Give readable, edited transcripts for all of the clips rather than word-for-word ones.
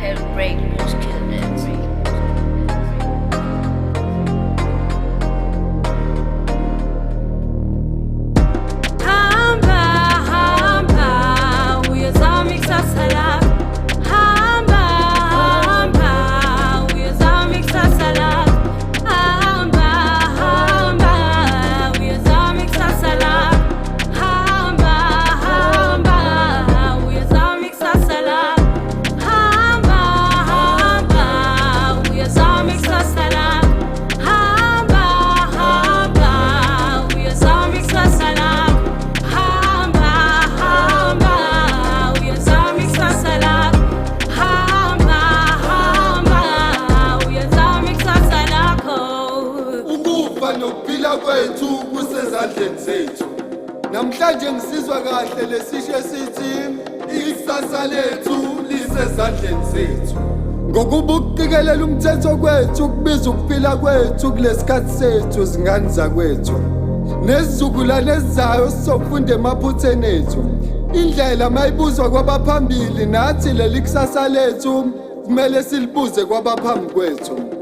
Hell break, just kill it. Kwethu kusezandleni zethu namhlanje ngisizwa kahle lesisho sithi ikusasa lethu lisezandleni zethu ngokuba ukuqikelela umthetho kwethu kubiza ukuphila kwethu kulesikhathi sethu zingane zakwethu nezizukulwane ezizayo sizofunda emaphutheni ethu indlela mayibuzwa kwabaphambili nathi leli kusasa lethu kumele silibuze kwabaphambi kwethu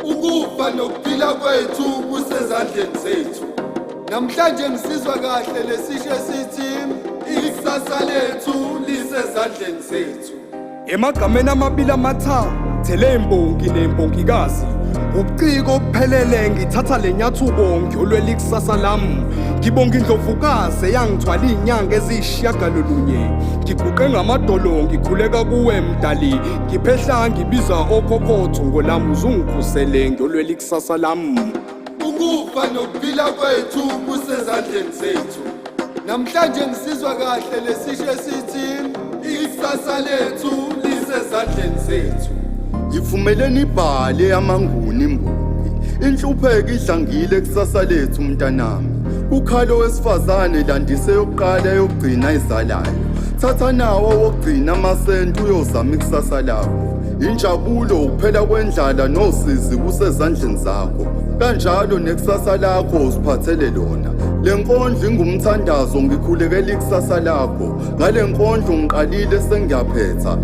ukufa nokuphila kwethu kusezandleni zethu namhlanje ngisizwa kahle lesisho sithi ikusasa lethu lisezandleni zethu emagameni amabili amathathu thele imbongi nembongikazi ubuciko obuphelele ngithatha lenyathuko ngiyolwela ikusasa lami ngibonga indlovukazi eyangithwala izinyanga eziyishiyagalolunye ngiguqe ngamadolo ngikhuleka kuwe mdali ngiphehla ngibiza okhokotho ngolami uzungikhusele ngiyolwela ikusasa lami ukufa nokuphila kwethu kusezandleni zethu namhlanje ngisizwa kahle lesisho sithi ikusasa lethu lisezandleni zethu Yivumeleni ibhale amanguni imbongi inhlupheko idlangile kusasa lethu mntanami ukhalo wesifazane landise yokuqala yokugcina izalayo thatha nawo wokugcina amasenti uyozama ikusasa lakho injabulo ukuphela kwendlala nosizi kusezandleni zakho kanjalo nekusasa lakho usiphathele lona lenkondlo ingumthandazo ngikhulekela ikusasa lakho ngale nkondlo ngiqalile sengiyaphetha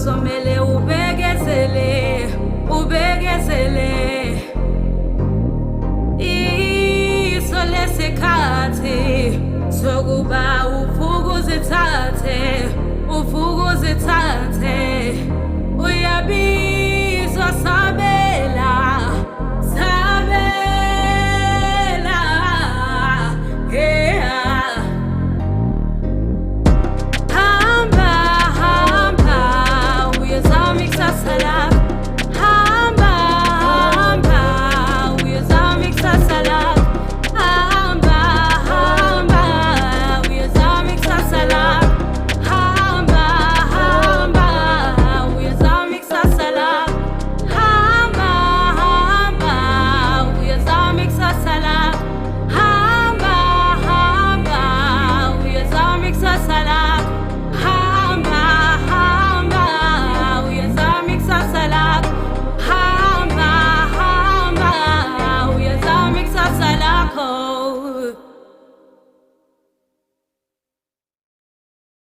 Somele ubekezele iso lesikhathi sokuba uvuke uzithathe uyabi